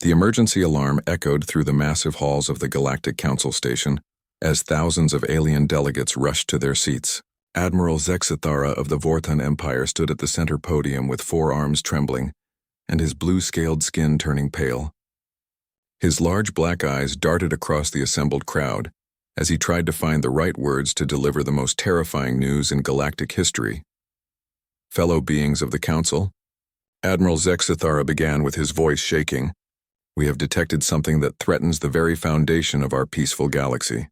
The emergency alarm echoed through the massive halls of the Galactic Council Station as thousands of alien delegates rushed to their seats. Admiral Zexithara of the Vortan Empire stood at the center podium with forearms trembling and his blue-scaled skin turning pale. His large black eyes darted across the assembled crowd as he tried to find the right words to deliver the most terrifying news in galactic history. Fellow beings of the Council, Admiral Zexithara began with his voice shaking. We have detected something that threatens the very foundation of our peaceful galaxy.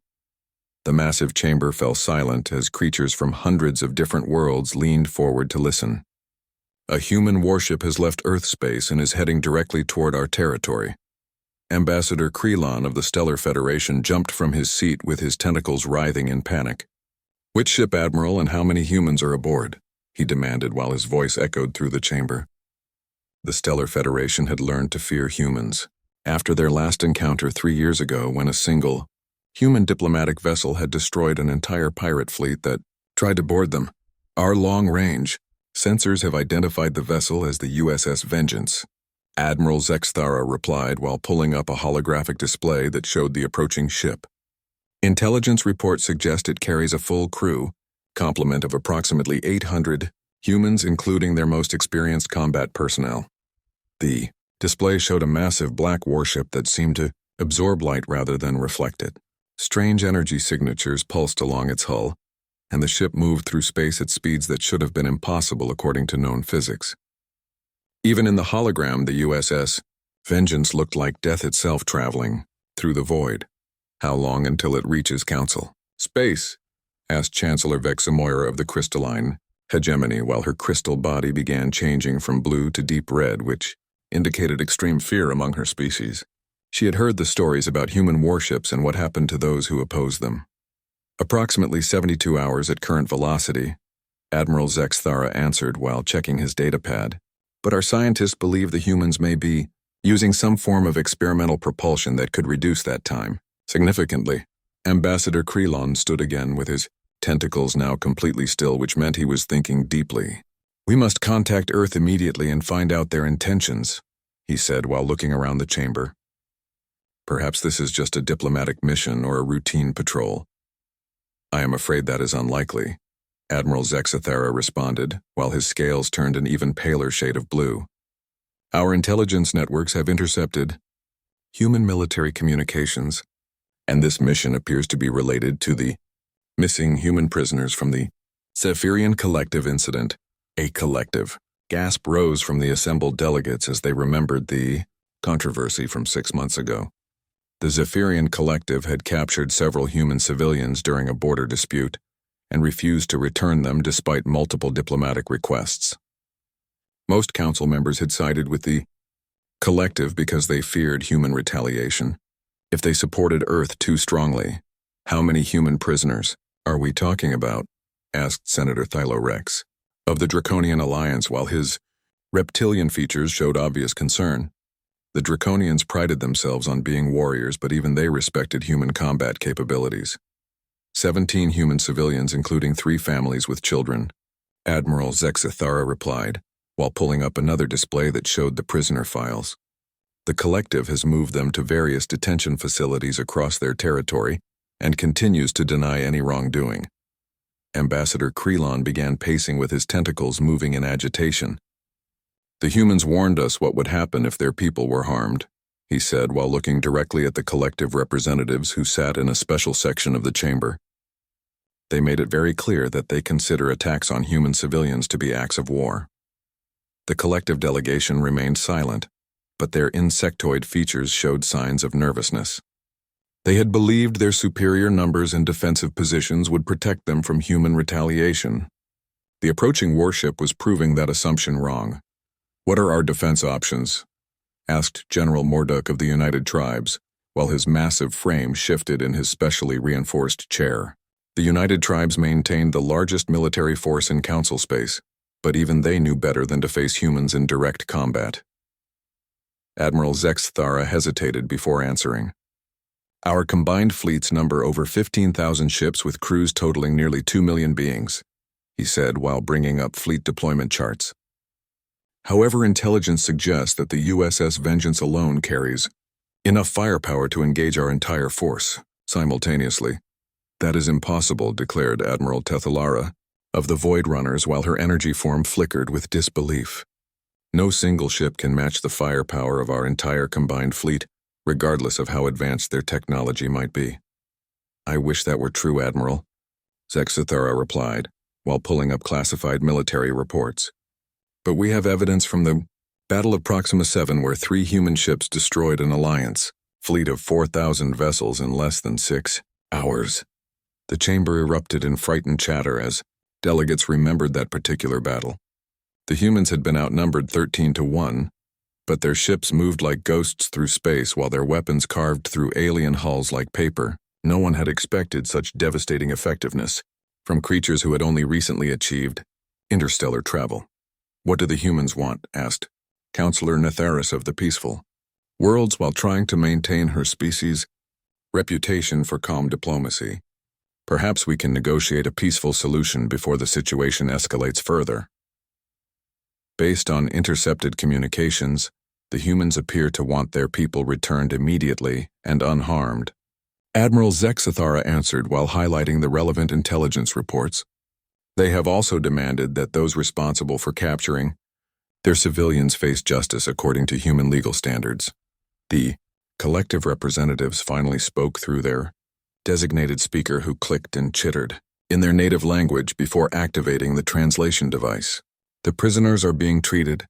The massive chamber fell silent as creatures from hundreds of different worlds leaned forward to listen. A human warship has left Earth space and is heading directly toward our territory. Ambassador Krelon of the Stellar Federation jumped from his seat with his tentacles writhing in panic. Which ship, Admiral, and how many humans are aboard? He demanded while his voice echoed through the chamber. The Stellar Federation had learned to fear humans after their last encounter 3 years ago when a single, human diplomatic vessel had destroyed an entire pirate fleet that tried to board them. Our long-range sensors have identified the vessel as the USS Vengeance, Admiral Zexithara replied while pulling up a holographic display that showed the approaching ship. Intelligence reports suggest it carries a full crew, complement of approximately 800 humans including their most experienced combat personnel. The display showed a massive black warship that seemed to absorb light rather than reflect it. Strange energy signatures pulsed along its hull, and the ship moved through space at speeds that should have been impossible according to known physics. Even in the hologram, the USS Vengeance looked like death itself traveling through the void. How long until it reaches Council? Space, asked Chancellor Vexamoira of the crystalline hegemony while her crystal body began changing from blue to deep red, which indicated extreme fear among her species. She had heard the stories about human warships and what happened to those who opposed them. Approximately 72 hours at current velocity, Admiral Zexithara answered while checking his datapad. But our scientists believe the humans may be using some form of experimental propulsion that could reduce that time significantly. Ambassador Krelon stood again with his tentacles now completely still, which meant he was thinking deeply. We must contact Earth immediately and find out their intentions, he said while looking around the chamber. Perhaps this is just a diplomatic mission or a routine patrol. I am afraid that is unlikely, Admiral Zexithara responded, while his scales turned an even paler shade of blue. Our intelligence networks have intercepted human military communications, and this mission appears to be related to the missing human prisoners from the Zephyrian Collective incident. A collective gasp rose from the assembled delegates as they remembered the controversy from 6 months ago. The Zephyrian Collective had captured several human civilians during a border dispute and refused to return them despite multiple diplomatic requests. Most council members had sided with the collective because they feared human retaliation. If they supported Earth too strongly, how many human prisoners are we talking about? Asked Senator Thylo Rex of the Draconian Alliance while his reptilian features showed obvious concern. The Draconians prided themselves on being warriors, but even they respected human combat capabilities. 17 human civilians, including 3 families with children, Admiral Zexithara replied, while pulling up another display that showed the prisoner files. The collective has moved them to various detention facilities across their territory and continues to deny any wrongdoing. Ambassador Krelon began pacing with his tentacles moving in agitation. The humans warned us what would happen if their people were harmed, he said while looking directly at the collective representatives who sat in a special section of the chamber. They made it very clear that they consider attacks on human civilians to be acts of war. The collective delegation remained silent, but their insectoid features showed signs of nervousness. They had believed their superior numbers and defensive positions would protect them from human retaliation. The approaching warship was proving that assumption wrong. What are our defense options? Asked General Morduk of the United Tribes, while his massive frame shifted in his specially reinforced chair. The United Tribes maintained the largest military force in council space, but even they knew better than to face humans in direct combat. Admiral Zexithara hesitated before answering. Our combined fleets number over 15,000 ships with crews totaling nearly 2 million beings, he said while bringing up fleet deployment charts. However, intelligence suggests that the USS Vengeance alone carries enough firepower to engage our entire force simultaneously. That is impossible, declared Admiral Tethalara of the Void Runners while her energy form flickered with disbelief. No single ship can match the firepower of our entire combined fleet, regardless of how advanced their technology might be. I wish that were true, Admiral, Zexathara replied, while pulling up classified military reports. But we have evidence from the Battle of Proxima 7 where 3 human ships destroyed an Alliance fleet of 4,000 vessels in less than 6 hours. The chamber erupted in frightened chatter as delegates remembered that particular battle. The humans had been outnumbered 13-1, but their ships moved like ghosts through space while their weapons carved through alien hulls like paper. No one had expected such devastating effectiveness from creatures who had only recently achieved interstellar travel. What do the humans want? Asked Counselor Netharis of the Peaceful Worlds while trying to maintain her species' reputation for calm diplomacy. Perhaps we can negotiate a peaceful solution before the situation escalates further. Based on intercepted communications, the humans appear to want their people returned immediately and unharmed. Admiral Zexathara answered while highlighting the relevant intelligence reports. They have also demanded that those responsible for capturing their civilians face justice according to human legal standards. The collective representatives finally spoke through their designated speaker who clicked and chittered in their native language before activating the translation device. The prisoners are being treated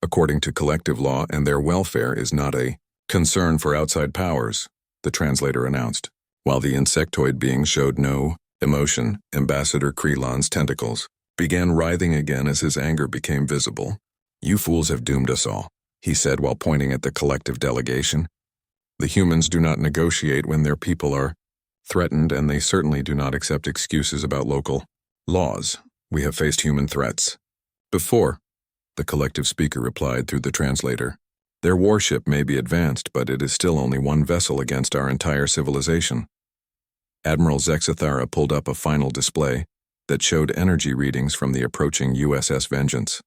according to collective law and their welfare is not a concern for outside powers, the translator announced. While the insectoid being showed no emotion, Ambassador Krelon's tentacles began writhing again as his anger became visible. You fools have doomed us all, he said while pointing at the collective delegation. The humans do not negotiate when their people are threatened, and they certainly do not accept excuses about local laws. We have faced human threats before, the collective speaker replied through the translator. Their warship may be advanced, but it is still only one vessel against our entire civilization. Admiral Zexathara pulled up a final display that showed energy readings from the approaching USS Vengeance.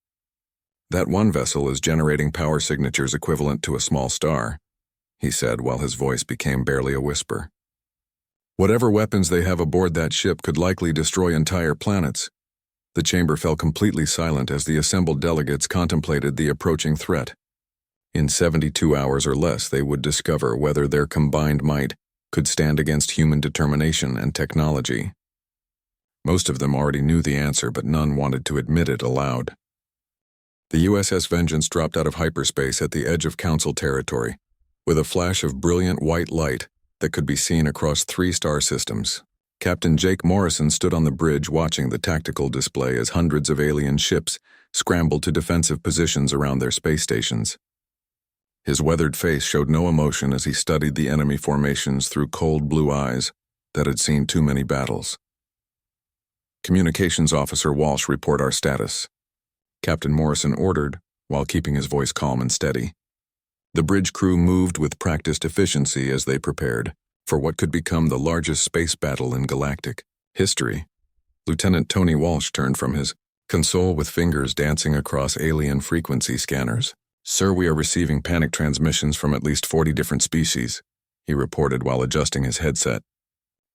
That one vessel is generating power signatures equivalent to a small star, he said while his voice became barely a whisper. Whatever weapons they have aboard that ship could likely destroy entire planets. The chamber fell completely silent as the assembled delegates contemplated the approaching threat. In 72 hours or less, they would discover whether their combined might could stand against human determination and technology. Most of them already knew the answer, but none wanted to admit it aloud. The USS Vengeance dropped out of hyperspace at the edge of Council territory, with a flash of brilliant white light that could be seen across 3 star systems. Captain Jake Morrison stood on the bridge watching the tactical display as hundreds of alien ships scrambled to defensive positions around their space stations. His weathered face showed no emotion as he studied the enemy formations through cold blue eyes that had seen too many battles. Communications Officer Walsh, report our status, Captain Morrison ordered, while keeping his voice calm and steady. The bridge crew moved with practiced efficiency as they prepared for what could become the largest space battle in galactic history. Lieutenant Tony Walsh turned from his console with fingers dancing across alien frequency scanners. Sir, we are receiving panic transmissions from at least 40 different species, he reported while adjusting his headset.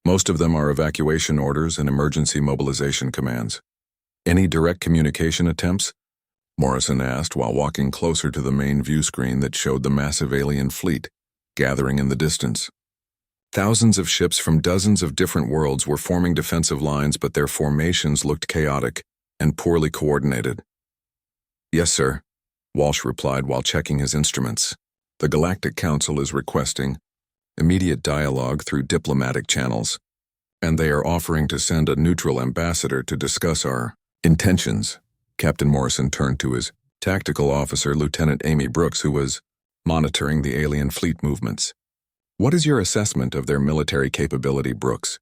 Most of them are evacuation orders and emergency mobilization commands. Any direct communication attempts? Morrison asked while walking closer to the main view screen that showed the massive alien fleet gathering in the distance. Thousands of ships from dozens of different worlds were forming defensive lines, but their formations looked chaotic and poorly coordinated. Yes, sir, Walsh replied while checking his instruments. The Galactic Council is requesting immediate dialogue through diplomatic channels, and they are offering to send a neutral ambassador to discuss our intentions. Captain Morrison turned to his tactical officer, Lieutenant Amy Brooks, who was monitoring the alien fleet movements. What is your assessment of their military capability, Brooks?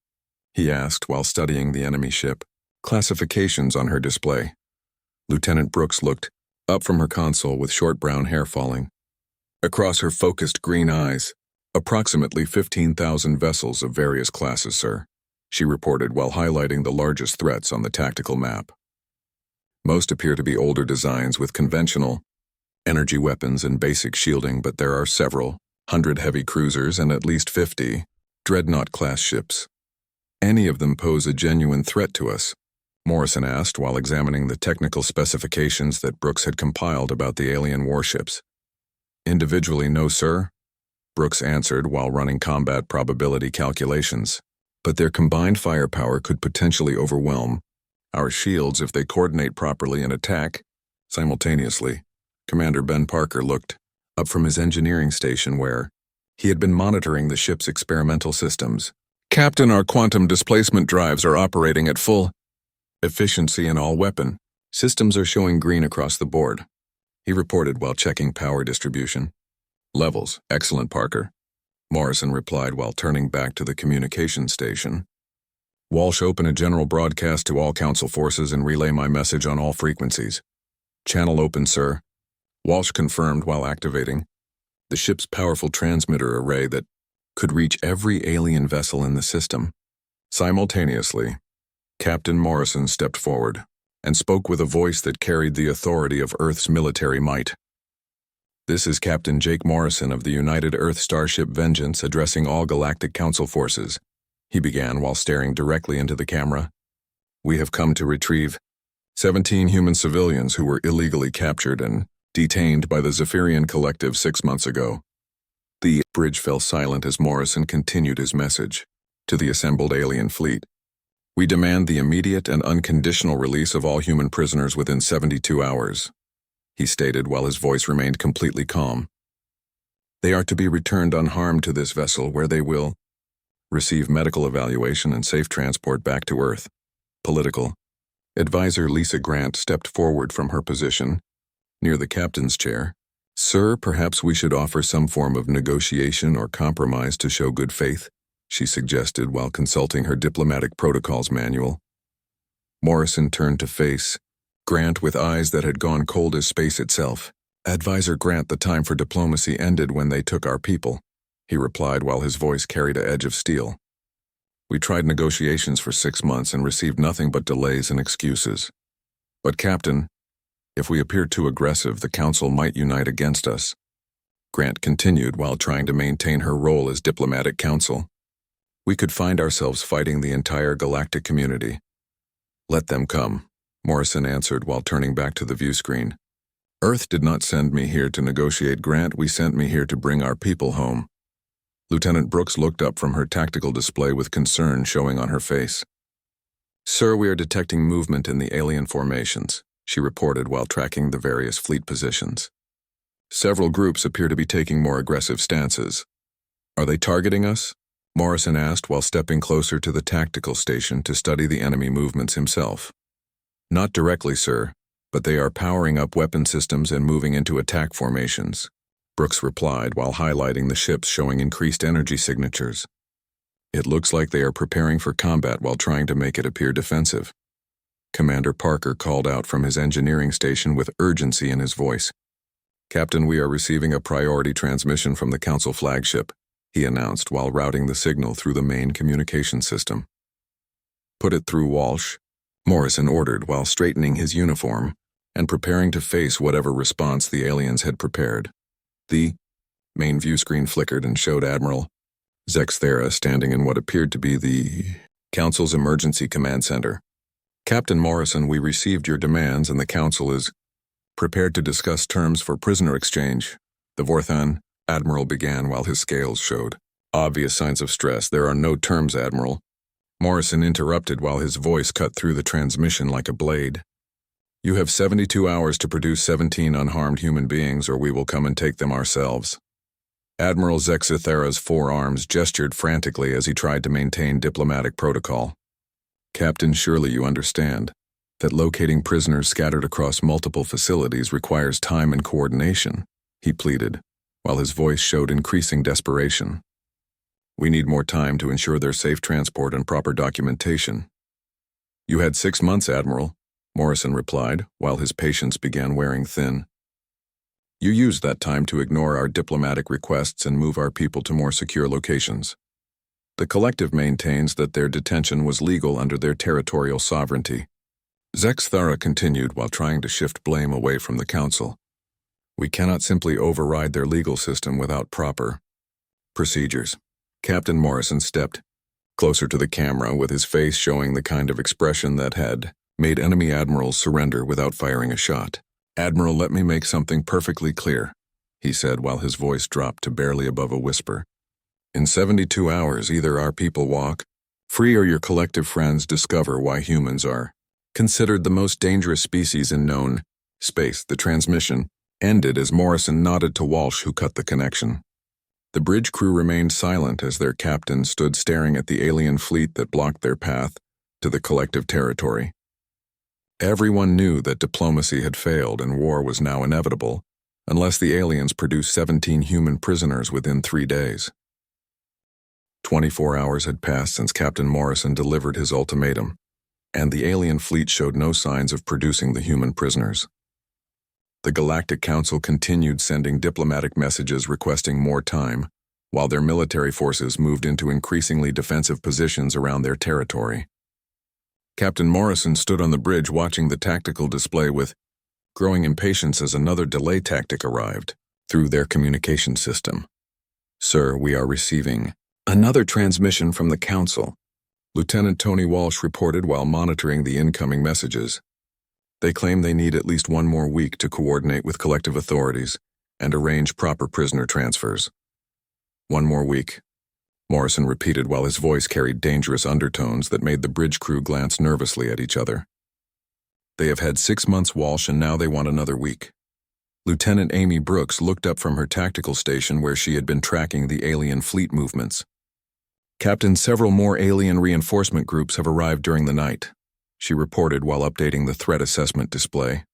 He asked while studying the enemy ship classifications on her display. Lieutenant Brooks looked up from her console with short brown hair falling across her focused green eyes. Approximately 15,000 vessels of various classes, sir, she reported while highlighting the largest threats on the tactical map. Most appear to be older designs with conventional energy weapons and basic shielding, but there are several 100 heavy cruisers and at least 50 dreadnought-class ships. Any of them pose a genuine threat to us? Morrison asked while examining the technical specifications that Brooks had compiled about the alien warships. Individually, no, sir, Brooks answered while running combat probability calculations. But their combined firepower could potentially overwhelm our shields if they coordinate properly and attack simultaneously. Commander Ben Parker looked up from his engineering station where he had been monitoring the ship's experimental systems. Captain, our quantum displacement drives are operating at full efficiency and all weapon systems are showing green across the board, he reported while checking power distribution. Levels, excellent, Parker, Morrison replied while turning back to the communication station. Walsh, open a general broadcast to all Council forces and relay my message on all frequencies. Channel open, sir, Walsh confirmed while activating the ship's powerful transmitter array that could reach every alien vessel in the system. Simultaneously, Captain Morrison stepped forward and spoke with a voice that carried the authority of Earth's military might. This is Captain Jake Morrison of the United Earth Starship Vengeance addressing all Galactic Council forces, he began while staring directly into the camera. We have come to retrieve 17 human civilians who were illegally captured and detained by the Zephyrian Collective 6 months ago. The bridge fell silent as Morrison continued his message to the assembled alien fleet. We demand the immediate and unconditional release of all human prisoners within 72 hours, he stated while his voice remained completely calm. They are to be returned unharmed to this vessel where they will receive medical evaluation and safe transport back to Earth. Political Advisor Lisa Grant stepped forward from her position near the captain's chair. Sir, perhaps we should offer some form of negotiation or compromise to show good faith, she suggested while consulting her diplomatic protocols manual. Morrison turned to face Grant with eyes that had gone cold as space itself. Advisor Grant, the time for diplomacy ended when they took our people, he replied while his voice carried an edge of steel. We tried negotiations for 6 months and received nothing but delays and excuses. But Captain, if we appear too aggressive, the Council might unite against us, Grant continued while trying to maintain her role as diplomatic counsel. We could find ourselves fighting the entire galactic community. Let them come, Morrison answered while turning back to the view screen. Earth did not send me here to negotiate, Grant. We sent me here to bring our people home. Lieutenant Brooks looked up from her tactical display with concern showing on her face. Sir, we are detecting movement in the alien formations, she reported while tracking the various fleet positions. Several groups appear to be taking more aggressive stances. Are they targeting us? Morrison asked while stepping closer to the tactical station to study the enemy movements himself. Not directly, sir, but they are powering up weapon systems and moving into attack formations, Brooks replied while highlighting the ships showing increased energy signatures. It looks like they are preparing for combat while trying to make it appear defensive. Commander Parker called out from his engineering station with urgency in his voice. Captain, we are receiving a priority transmission from the Council flagship, he announced while routing the signal through the main communication system. Put it through, Walsh, Morrison ordered while straightening his uniform and preparing to face whatever response the aliens had prepared. The main view screen flickered and showed Admiral Zexthera standing in what appeared to be the Council's emergency command center. Captain Morrison, we received your demands and the Council is prepared to discuss terms for prisoner exchange, the Vorthan Admiral began while his scales showed obvious signs of stress. There are no terms, Admiral, Morrison interrupted while his voice cut through the transmission like a blade. You have 72 hours to produce 17 unharmed human beings or we will come and take them ourselves. Admiral Zexithera's forearms gestured frantically as he tried to maintain diplomatic protocol. Captain, surely you understand that locating prisoners scattered across multiple facilities requires time and coordination, he pleaded, while his voice showed increasing desperation. We need more time to ensure their safe transport and proper documentation. You had 6 months, Admiral, Morrison replied, while his patience began wearing thin. You used that time to ignore our diplomatic requests and move our people to more secure locations. The collective maintains that their detention was legal under their territorial sovereignty. Zexthara continued while trying to shift blame away from the Council. We cannot simply override their legal system without proper procedures. Captain Morrison stepped closer to the camera with his face showing the kind of expression that had made enemy admirals surrender without firing a shot. "Admiral, let me make something perfectly clear," he said while his voice dropped to barely above a whisper. "In 72 hours, either our people walk free or your collective friends discover why humans are considered the most dangerous species in known space." The transmission ended as Morrison nodded to Walsh, who cut the connection. The bridge crew remained silent as their captain stood staring at the alien fleet that blocked their path to the collective territory. Everyone knew that diplomacy had failed and war was now inevitable, unless the aliens produced 17 human prisoners within 3 days. 24 hours had passed since Captain Morrison delivered his ultimatum, and the alien fleet showed no signs of producing the human prisoners. The Galactic Council continued sending diplomatic messages requesting more time, while their military forces moved into increasingly defensive positions around their territory. Captain Morrison stood on the bridge watching the tactical display with growing impatience as another delay tactic arrived through their communication system. "Sir, we are receiving another transmission from the Council," Lieutenant Tony Walsh reported while monitoring the incoming messages. "They claim they need at least 1 more week to coordinate with collective authorities and arrange proper prisoner transfers." 1 more week, Morrison repeated while his voice carried dangerous undertones that made the bridge crew glance nervously at each other. "They have had 6 months, Walsh, and now they want another week." Lieutenant Amy Brooks looked up from her tactical station where she had been tracking the alien fleet movements. "Captain, several more alien reinforcement groups have arrived during the night," she reported while updating the threat assessment display.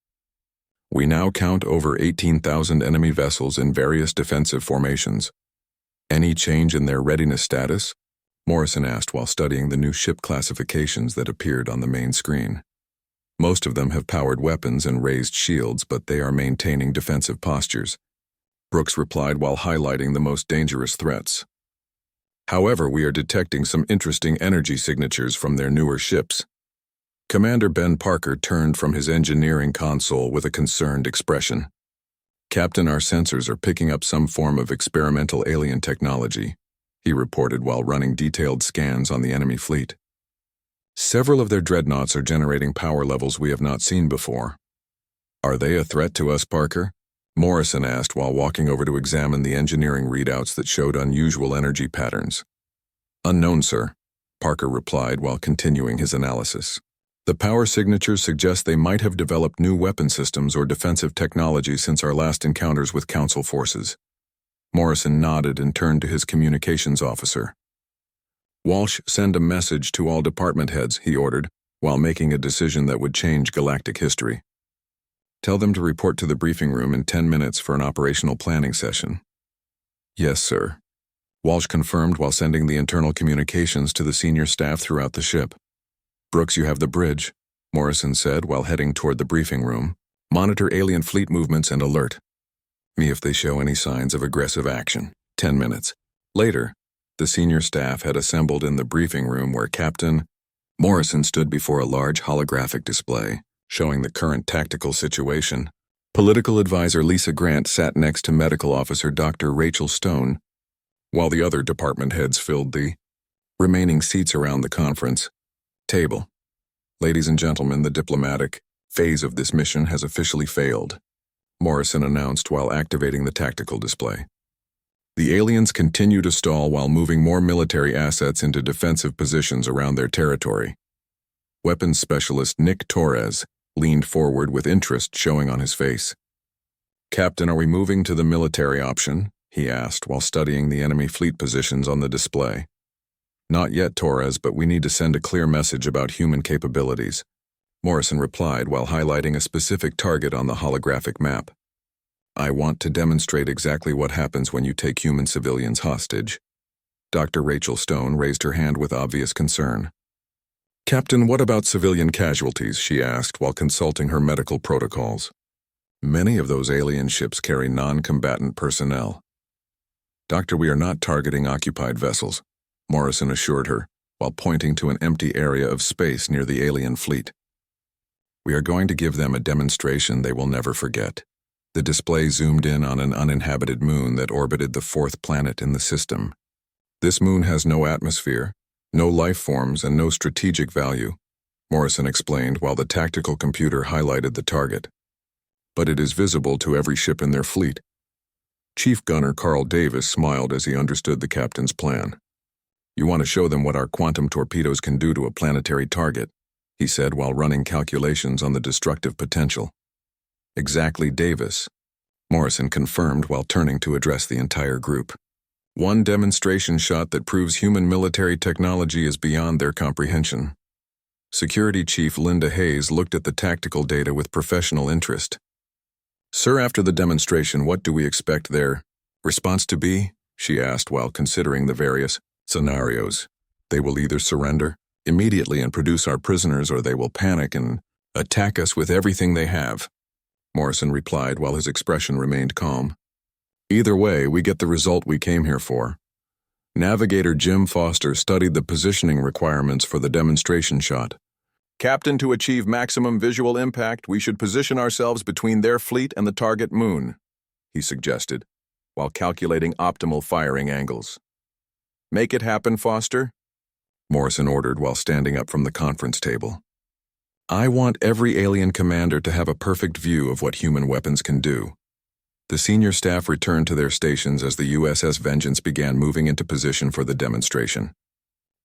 "We now count over 18,000 enemy vessels in various defensive formations." "Any change in their readiness status?" Morrison asked while studying the new ship classifications that appeared on the main screen. "Most of them have powered weapons and raised shields, but they are maintaining defensive postures," Brooks replied while highlighting the most dangerous threats. "However, we are detecting some interesting energy signatures from their newer ships." Commander Ben Parker turned from his engineering console with a concerned expression. "Captain, our sensors are picking up some form of experimental alien technology," he reported while running detailed scans on the enemy fleet. "Several of their dreadnoughts are generating power levels we have not seen before." "Are they a threat to us, Parker?" Morrison asked while walking over to examine the engineering readouts that showed unusual energy patterns. "Unknown, sir," Parker replied while continuing his analysis. "The power signatures suggest they might have developed new weapon systems or defensive technology since our last encounters with Council forces." Morrison nodded and turned to his communications officer. "Walsh, send a message to all department heads," he ordered, while making a decision that would change galactic history. "Tell them to report to the briefing room in 10 minutes for an operational planning session." "Yes, sir," Walsh confirmed while sending the internal communications to the senior staff throughout the ship. "Brooks, you have the bridge," Morrison said while heading toward the briefing room. "Monitor alien fleet movements and alert me if they show any signs of aggressive action." 10 minutes later, the senior staff had assembled in the briefing room where Captain Morrison stood before a large holographic display showing the current tactical situation. Political advisor Lisa Grant sat next to Medical Officer Dr. Rachel Stone, while the other department heads filled the remaining seats around the conference table. "Ladies and gentlemen, the diplomatic phase of this mission has officially failed," Morrison announced while activating the tactical display. "The aliens continue to stall while moving more military assets into defensive positions around their territory." Weapons specialist Nick Torres leaned forward with interest showing on his face. "Captain, are we moving to the military option?" he asked while studying the enemy fleet positions on the display. "Not yet, Torres, but we need to send a clear message about human capabilities," Morrison replied while highlighting a specific target on the holographic map. "I want to demonstrate exactly what happens when you take human civilians hostage." Dr. Rachel Stone raised her hand with obvious concern. "Captain, what about civilian casualties?" she asked while consulting her medical protocols. "Many of those alien ships carry non-combatant personnel." "Doctor, we are not targeting occupied vessels," Morrison assured her, while pointing to an empty area of space near the alien fleet. We are going to give them a demonstration they will never forget. The display zoomed in on an uninhabited moon that orbited the fourth planet in the system. This moon has no atmosphere, no life forms, and no strategic value, Morrison explained while the tactical computer highlighted the target. But it is visible to every ship in their fleet. Chief Gunner Carl Davis smiled as he understood the captain's plan. You want to show them what our quantum torpedoes can do to a planetary target, he said while running calculations on the destructive potential. Exactly, Davis, Morrison confirmed while turning to address the entire group. One demonstration shot that proves human military technology is beyond their comprehension. Security Chief Linda Hayes looked at the tactical data with professional interest. Sir, after the demonstration, what do we expect their response to be? She asked while considering the various scenarios. They will either surrender immediately and produce our prisoners, or they will panic and attack us with everything they have, Morrison replied while his expression remained calm. Either way, we get the result we came here for. Navigator Jim Foster studied the positioning requirements for the demonstration shot. Captain, to achieve maximum visual impact, we should position ourselves between their fleet and the target moon, he suggested, while calculating optimal firing angles. Make it happen, Foster, Morrison ordered while standing up from the conference table. I want every alien commander to have a perfect view of what human weapons can do. The senior staff returned to their stations as the USS Vengeance began moving into position for the demonstration.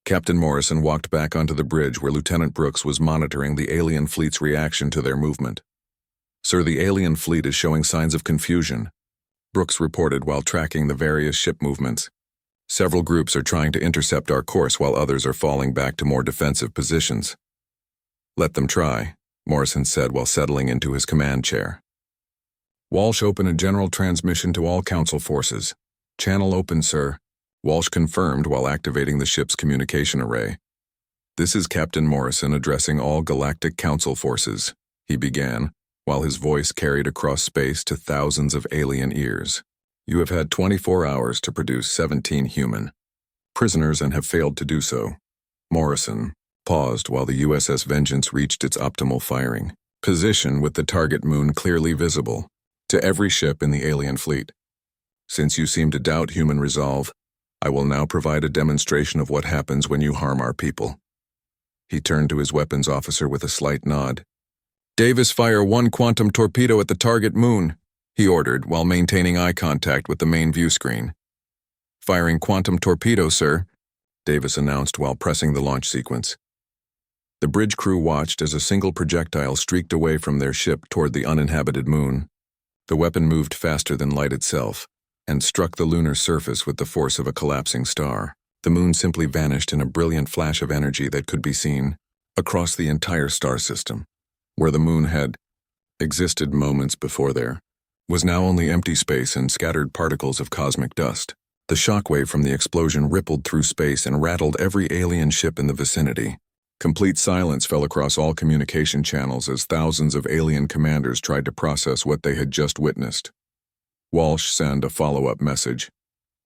Captain Morrison walked back onto the bridge where Lieutenant Brooks was monitoring the alien fleet's reaction to their movement. Sir, the alien fleet is showing signs of confusion, Brooks reported while tracking the various ship movements. Several groups are trying to intercept our course while others are falling back to more defensive positions. Let them try, Morrison said while settling into his command chair. Walsh, open a general transmission to all Council forces. Channel open, sir, Walsh confirmed while activating the ship's communication array. This is Captain Morrison addressing all Galactic Council forces, he began, while his voice carried across space to thousands of alien ears. You have had 24 hours to produce 17 human prisoners and have failed to do so. Morrison paused while the USS Vengeance reached its optimal firing position with the target moon clearly visible to every ship in the alien fleet. Since you seem to doubt human resolve, I will now provide a demonstration of what happens when you harm our people. He turned to his weapons officer with a slight nod. Davis, fire one quantum torpedo at the target moon, he ordered while maintaining eye contact with the main view screen. Firing quantum torpedo, sir, Davis announced while pressing the launch sequence. The bridge crew watched as a single projectile streaked away from their ship toward the uninhabited moon. The weapon moved faster than light itself and struck the lunar surface with the force of a collapsing star. The moon simply vanished in a brilliant flash of energy that could be seen across the entire star system. Where the moon had existed moments before there was now only empty space and scattered particles of cosmic dust. The shockwave from the explosion rippled through space and rattled every alien ship in the vicinity. Complete silence fell across all communication channels as thousands of alien commanders tried to process what they had just witnessed. Walsh, send a follow-up message,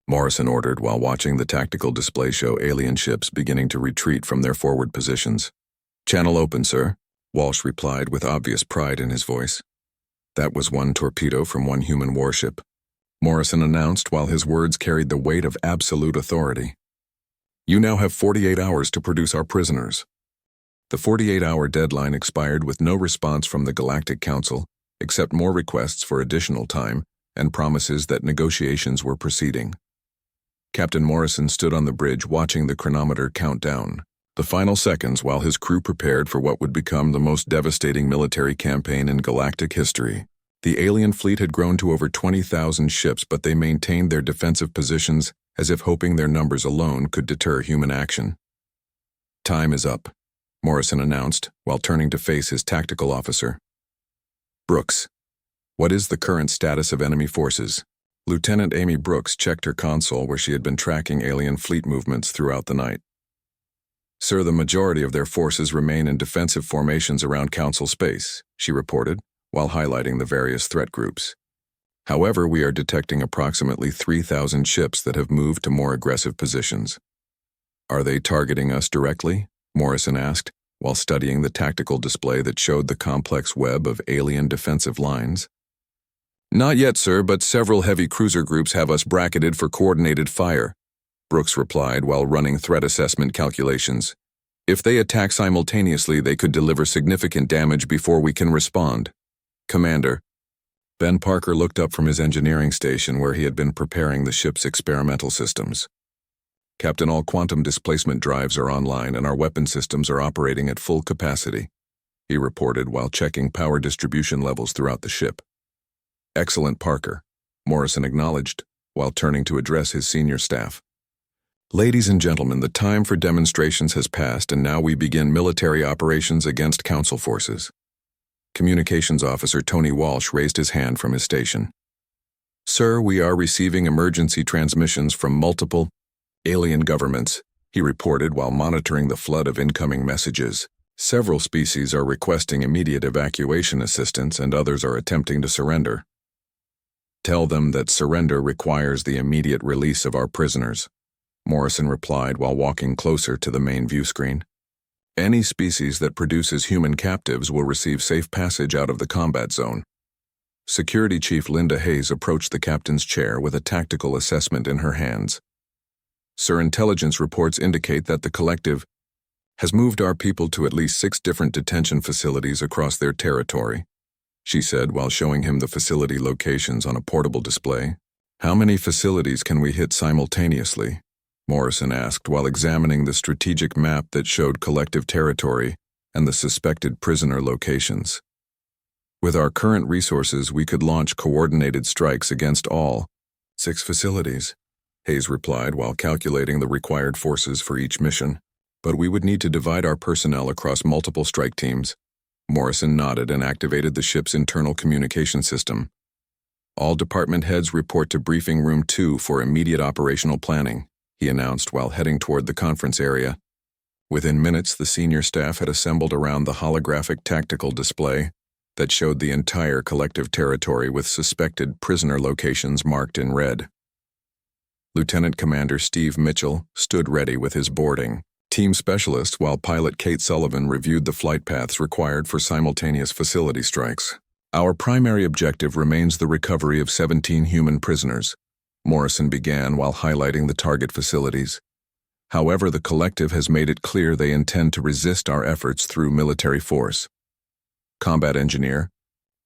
Morrison ordered while watching the tactical display show alien ships beginning to retreat from their forward positions. Channel open, sir, Walsh replied with obvious pride in his voice. That was one torpedo from one human warship, Morrison announced while his words carried the weight of absolute authority. You now have 48 hours to produce our prisoners. The 48-hour deadline expired with no response from the Galactic Council, except more requests for additional time and promises that negotiations were proceeding. Captain Morrison stood on the bridge watching the chronometer count down the final seconds while his crew prepared for what would become the most devastating military campaign in galactic history. The alien fleet had grown to over 20,000 ships, but they maintained their defensive positions as if hoping their numbers alone could deter human action. Time is up, Morrison announced while turning to face his tactical officer. Brooks, what is the current status of enemy forces? Lieutenant Amy Brooks checked her console where she had been tracking alien fleet movements throughout the night. Sir, the majority of their forces remain in defensive formations around Council space, she reported, while highlighting the various threat groups. However, we are detecting approximately 3,000 ships that have moved to more aggressive positions. Are they targeting us directly? Morrison asked, while studying the tactical display that showed the complex web of alien defensive lines. "Not yet, sir, but several heavy cruiser groups have us bracketed for coordinated fire," Brooks replied while running threat assessment calculations. "If they attack simultaneously, they could deliver significant damage before we can respond." "Commander." Ben Parker looked up from his engineering station where he had been preparing the ship's experimental systems. "Captain, all quantum displacement drives are online and our weapon systems are operating at full capacity," he reported while checking power distribution levels throughout the ship. "Excellent, Parker," Morrison acknowledged while turning to address his senior staff. "Ladies and gentlemen, the time for demonstrations has passed and now we begin military operations against Council forces." Communications Officer Tony Walsh raised his hand from his station. "Sir, we are receiving emergency transmissions from multiple alien governments," he reported while monitoring the flood of incoming messages. "Several species are requesting immediate evacuation assistance and others are attempting to surrender. Tell them that surrender requires the immediate release of our prisoners," Morrison replied while walking closer to the main view screen. "Any species that produces human captives will receive safe passage out of the combat zone." Security Chief Linda Hayes approached the captain's chair with a tactical assessment in her hands. "Sir, intelligence reports indicate that the collective has moved our people to at least 6 different detention facilities across their territory," she said while showing him the facility locations on a portable display. "How many facilities can we hit simultaneously?" Morrison asked while examining the strategic map that showed collective territory and the suspected prisoner locations. "With our current resources, we could launch coordinated strikes against all 6 facilities," Hayes replied while calculating the required forces for each mission. "But we would need to divide our personnel across multiple strike teams." Morrison nodded and activated the ship's internal communication system. "All department heads report to Briefing Room 2 for immediate operational planning," he announced while heading toward the conference area. Within minutes, the senior staff had assembled around the holographic tactical display that showed the entire collective territory with suspected prisoner locations marked in red. Lieutenant Commander Steve Mitchell stood ready with his boarding team specialist while pilot Kate Sullivan reviewed the flight paths required for simultaneous facility strikes. "Our primary objective remains the recovery of 17 human prisoners," Morrison began while highlighting the target facilities. "However, the collective has made it clear they intend to resist our efforts through military force." Combat engineer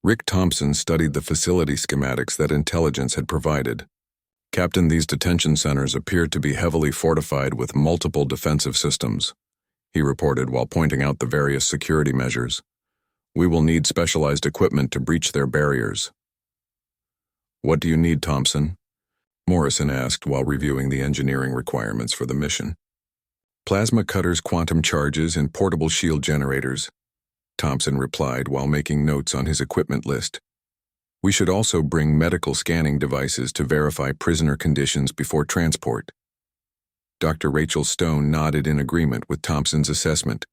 Rick Thompson studied the facility schematics that intelligence had provided. "Captain, these detention centers appear to be heavily fortified with multiple defensive systems," he reported while pointing out the various security measures. "We will need specialized equipment to breach their barriers." "What do you need, Thompson?" Morrison asked while reviewing the engineering requirements for the mission. "Plasma cutters, quantum charges, and portable shield generators," Thompson replied while making notes on his equipment list. "We should also bring medical scanning devices to verify prisoner conditions before transport." Dr. Rachel Stone nodded in agreement with Thompson's assessment.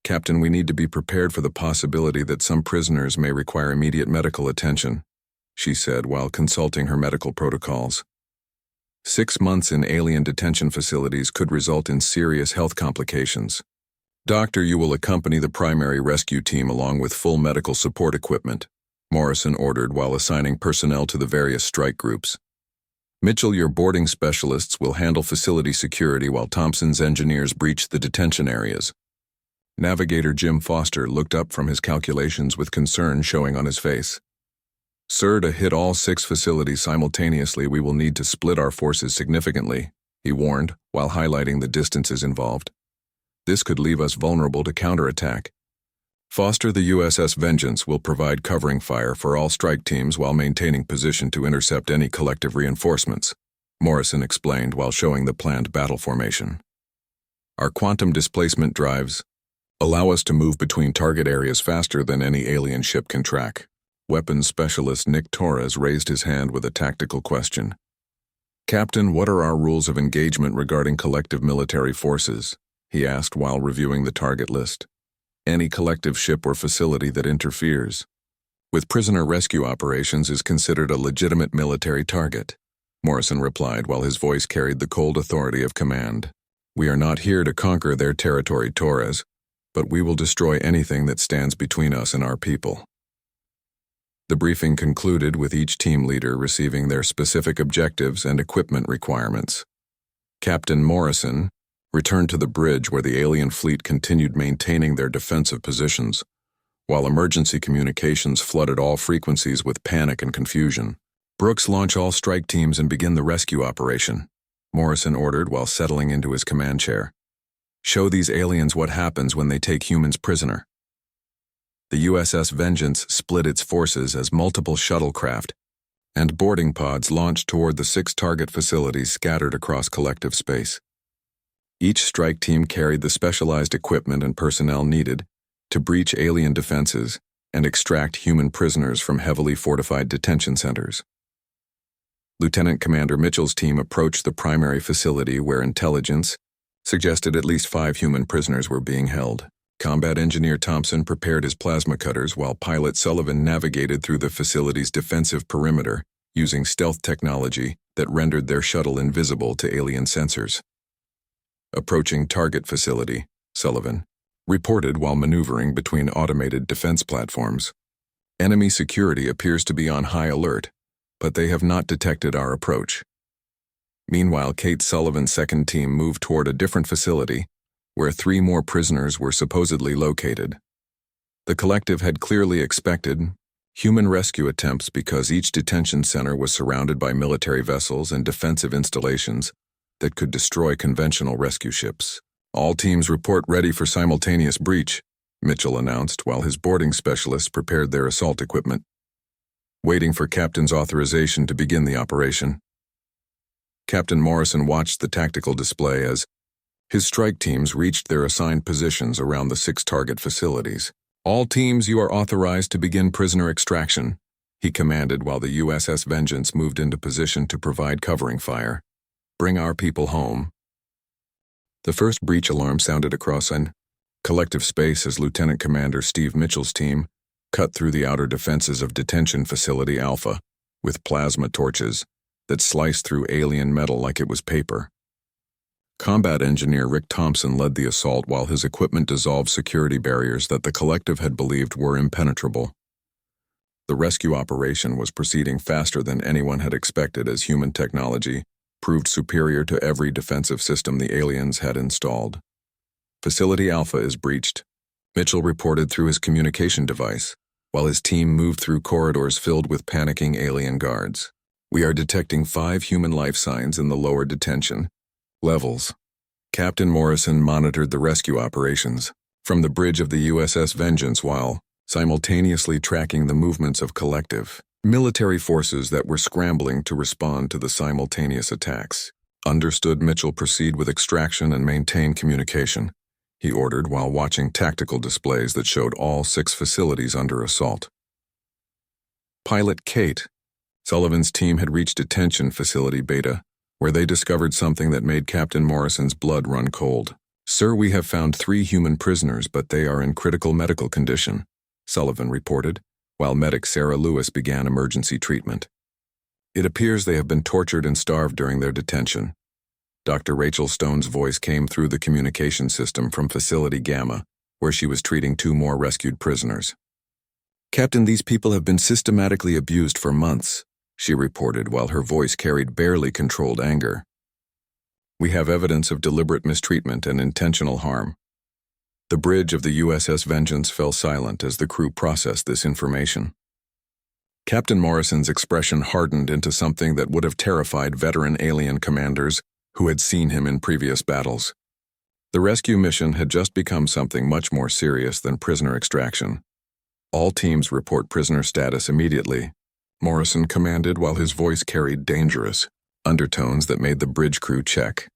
"Captain, we need to be prepared for the possibility that some prisoners may require immediate medical attention," she said while consulting her medical protocols. 6 months in alien detention facilities could result in serious health complications. "Doctor, you will accompany the primary rescue team along with full medical support equipment," Morrison ordered while assigning personnel to the various strike groups. "Mitchell, your boarding specialists will handle facility security while Thompson's engineers breach the detention areas." Navigator Jim Foster looked up from his calculations with concern showing on his face. "Sir, to hit all 6 facilities simultaneously, we will need to split our forces significantly," he warned, while highlighting the distances involved. "This could leave us vulnerable to counterattack. Foster, the USS Vengeance will provide covering fire for all strike teams while maintaining position to intercept any collective reinforcements," Morrison explained while showing the planned battle formation. "Our quantum displacement drives allow us to move between target areas faster than any alien ship can track." Weapons Specialist Nick Torres raised his hand with a tactical question. "Captain, what are our rules of engagement regarding collective military forces?" he asked while reviewing the target list. "Any collective ship or facility that interferes with prisoner rescue operations is considered a legitimate military target," Morrison replied while his voice carried the cold authority of command. "We are not here to conquer their territory, Torres, but we will destroy anything that stands between us and our people. The briefing concluded with each team leader receiving their specific objectives and equipment requirements. Captain Morrison returned to the bridge where the alien fleet continued maintaining their defensive positions, while emergency communications flooded all frequencies with panic and confusion. "Brooks, launch all strike teams and begin the rescue operation," Morrison ordered while settling into his command chair. "Show these aliens what happens when they take humans prisoner." The USS Vengeance split its forces as multiple shuttlecraft and boarding pods launched toward the 6 target facilities scattered across collective space. Each strike team carried the specialized equipment and personnel needed to breach alien defenses and extract human prisoners from heavily fortified detention centers. Lieutenant Commander Mitchell's team approached the primary facility where intelligence suggested at least 5 human prisoners were being held. Combat Engineer Thompson prepared his plasma cutters while Pilot Sullivan navigated through the facility's defensive perimeter using stealth technology that rendered their shuttle invisible to alien sensors. Approaching target facility, Sullivan reported while maneuvering between automated defense platforms. "Enemy security appears to be on high alert, but they have not detected our approach." Meanwhile, Kate Sullivan's second team moved toward a different facility where 3 more prisoners were supposedly located. The collective had clearly expected human rescue attempts because each detention center was surrounded by military vessels and defensive installations that could destroy conventional rescue ships. "All teams report ready for simultaneous breach," Mitchell announced while his boarding specialists prepared their assault equipment, waiting for Captain's authorization to begin the operation. Captain Morrison watched the tactical display as his strike teams reached their assigned positions around the 6 target facilities. "All teams, you are authorized to begin prisoner extraction," he commanded while the USS Vengeance moved into position to provide covering fire. "Bring our people home." The first breach alarm sounded across an collective space as Lieutenant Commander Steve Mitchell's team cut through the outer defenses of Detention Facility Alpha with plasma torches that sliced through alien metal like it was paper. Combat Engineer Rick Thompson led the assault while his equipment dissolved security barriers that the collective had believed were impenetrable. The rescue operation was proceeding faster than anyone had expected as human technology proved superior to every defensive system the aliens had installed. "Facility Alpha is breached," Mitchell reported through his communication device, while his team moved through corridors filled with panicking alien guards. "We are detecting 5 human life signs in the lower detention levels." Captain Morrison monitored the rescue operations from the bridge of the USS Vengeance while simultaneously tracking the movements of collective military forces that were scrambling to respond to the simultaneous attacks. "Understood, Mitchell, proceed with extraction and maintain communication," he ordered while watching tactical displays that showed all 6 facilities under assault. Pilot Kate Sullivan's team had reached Detention Facility Beta, where they discovered something that made Captain Morrison's blood run cold. "Sir, we have found 3 human prisoners, but they are in critical medical condition," Sullivan reported, while medic Sarah Lewis began emergency treatment. "It appears they have been tortured and starved during their detention." Dr. Rachel Stone's voice came through the communication system from Facility Gamma, where she was treating 2 more rescued prisoners. "Captain, these people have been systematically abused for months," she reported while her voice carried barely controlled anger. "We have evidence of deliberate mistreatment and intentional harm." The bridge of the USS Vengeance fell silent as the crew processed this information. Captain Morrison's expression hardened into something that would have terrified veteran alien commanders who had seen him in previous battles. The rescue mission had just become something much more serious than prisoner extraction. "All teams report prisoner status immediately," Morrison commanded while his voice carried dangerous undertones that made the bridge crew check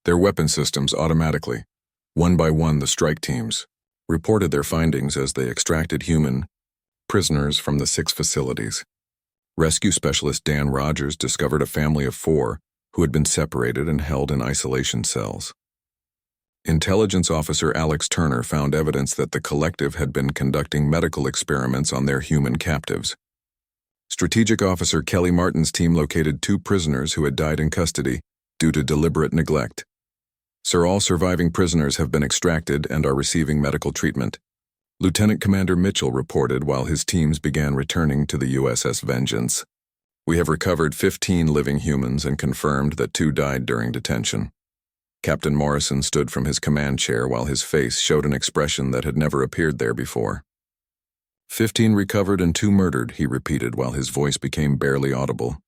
their weapon systems automatically. One by one, the strike teams reported their findings as they extracted human prisoners from the 6 facilities. Rescue specialist Dan Rogers discovered a family of 4 who had been separated and held in isolation cells. Intelligence officer Alex Turner found evidence that the collective had been conducting medical experiments on their human captives. Strategic Officer Kelly Martin's team located 2 prisoners who had died in custody due to deliberate neglect. Sir, all surviving prisoners have been extracted and are receiving medical treatment. Lieutenant Commander Mitchell reported while his teams began returning to the USS Vengeance. We have recovered 15 living humans and confirmed that 2 died during detention. Captain Morrison stood from his command chair while his face showed an expression that had never appeared there before. 15 recovered and 2 murdered, he repeated while his voice became barely audible.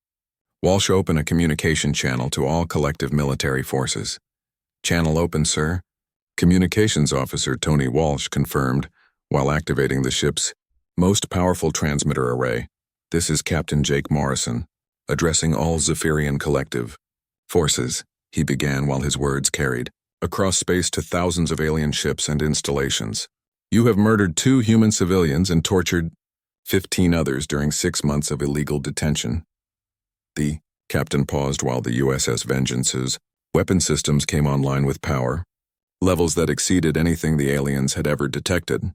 Walsh, open a communication channel to all collective military forces. Channel open, sir. Communications Officer Tony Walsh confirmed while activating the ship's most powerful transmitter array. This is Captain Jake Morrison, addressing all Zephyrian collective forces, he began while his words carried across space to thousands of alien ships and installations. You have murdered 2 human civilians and tortured 15 others during 6 months of illegal detention. The captain paused while the USS Vengeance's weapon systems came online with power levels that exceeded anything the aliens had ever detected.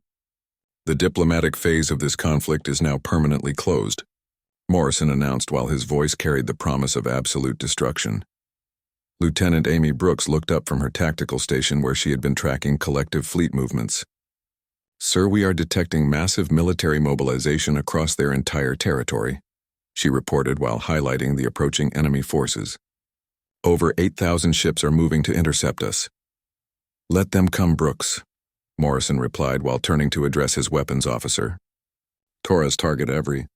The diplomatic phase of this conflict is now permanently closed, Morrison announced while his voice carried the promise of absolute destruction. Lieutenant Amy Brooks looked up from her tactical station where she had been tracking collective fleet movements. Sir, we are detecting massive military mobilization across their entire territory, she reported while highlighting the approaching enemy forces. Over 8,000 ships are moving to intercept us. Let them come, Brooks, Morrison replied while turning to address his weapons officer. Torres, target every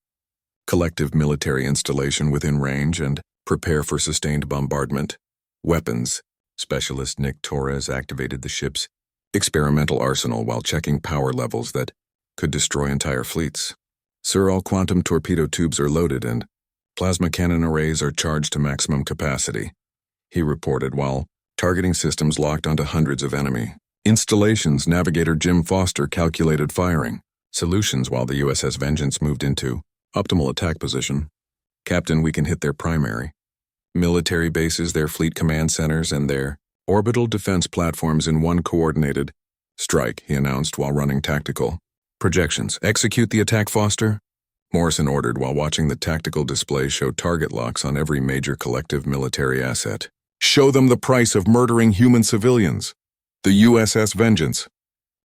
collective military installation within range and prepare for sustained bombardment. Weapons specialist Nick Torres activated the ship's experimental arsenal while checking power levels that could destroy entire fleets. Sir, all quantum torpedo tubes are loaded and plasma cannon arrays are charged to maximum capacity, he reported while targeting systems locked onto hundreds of enemy installations. Navigator Jim Foster calculated firing solutions while the USS Vengeance moved into optimal attack position. Captain, we can hit their primary military bases, their fleet command centers, and their orbital defense platforms in one coordinated strike, he announced while running tactical projections. Execute the attack, Foster, Morrison ordered while watching the tactical display show target locks on every major collective military asset. Show them the price of murdering human civilians. The USS Vengeance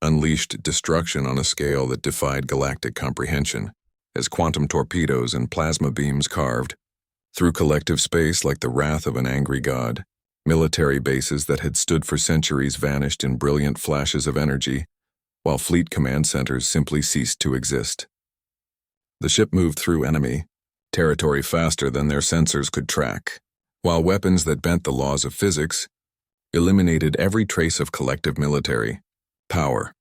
unleashed destruction on a scale that defied galactic comprehension, as quantum torpedoes and plasma beams carved through collective space like the wrath of an angry god. Military bases that had stood for centuries vanished in brilliant flashes of energy, while fleet command centers simply ceased to exist. The ship moved through enemy territory faster than their sensors could track, while weapons that bent the laws of physics eliminated every trace of collective military power.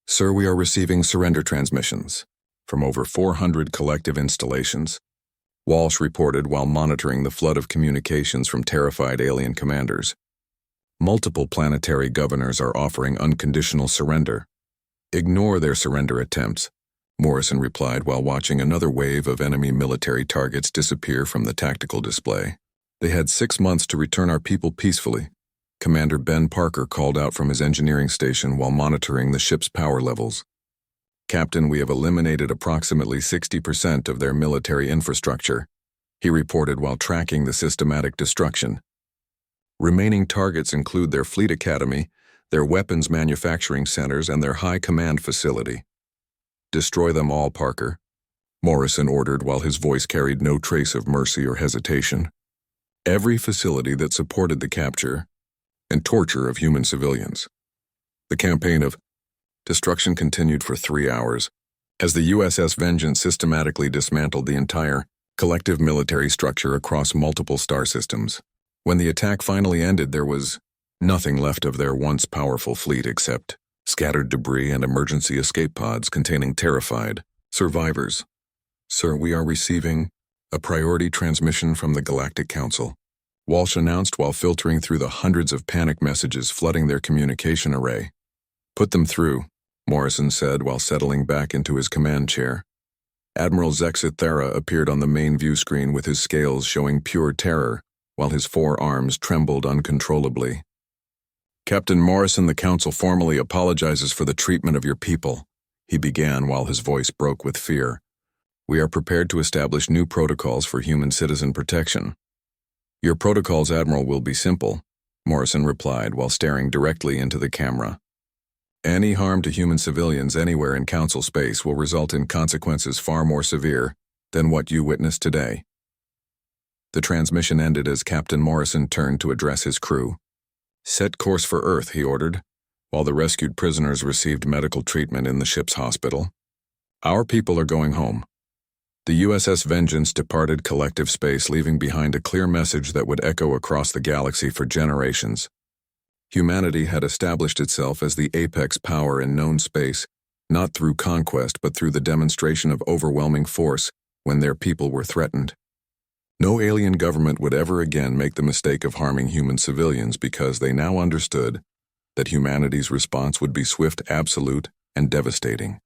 Sir, we are receiving surrender transmissions from over 400 collective installations, Walsh reported while monitoring the flood of communications from terrified alien commanders. Multiple planetary governors are offering unconditional surrender. Ignore their surrender attempts, Morrison replied while watching another wave of enemy military targets disappear from the tactical display. They had 6 months to return our people peacefully, Commander Ben Parker called out from his engineering station while monitoring the ship's power levels. Captain, we have eliminated approximately 60% of their military infrastructure, he reported while tracking the systematic destruction. Remaining targets include their fleet academy, their weapons manufacturing centers, and their high command facility. Destroy them all, Parker, Morrison ordered while his voice carried no trace of mercy or hesitation. Every facility that supported the capture and torture of human civilians. The campaign of destruction continued for 3 hours, as the USS Vengeance systematically dismantled the entire collective military structure across multiple star systems. When the attack finally ended, there was nothing left of their once powerful fleet except scattered debris and emergency escape pods containing terrified survivors. Sir, we are receiving a priority transmission from the Galactic Council, Walsh announced while filtering through the hundreds of panic messages flooding their communication array. Put them through, Morrison said while settling back into his command chair. Admiral Zexithera appeared on the main view screen with his scales showing pure terror, while his 4 arms trembled uncontrollably. Captain Morrison, the Council formally apologizes for the treatment of your people, he began while his voice broke with fear. We are prepared to establish new protocols for human citizen protection. Your protocols, Admiral, will be simple. Morrison replied while staring directly into the camera. Any harm to human civilians anywhere in Council space will result in consequences far more severe than what you witnessed today. The transmission ended as Captain Morrison turned to address his crew. Set course for Earth, he ordered, while the rescued prisoners received medical treatment in the ship's hospital. Our people are going home. The USS Vengeance departed collective space, leaving behind a clear message that would echo across the galaxy for generations. Humanity had established itself as the apex power in known space, not through conquest but through the demonstration of overwhelming force when their people were threatened. No alien government would ever again make the mistake of harming human civilians because they now understood that humanity's response would be swift, absolute, and devastating.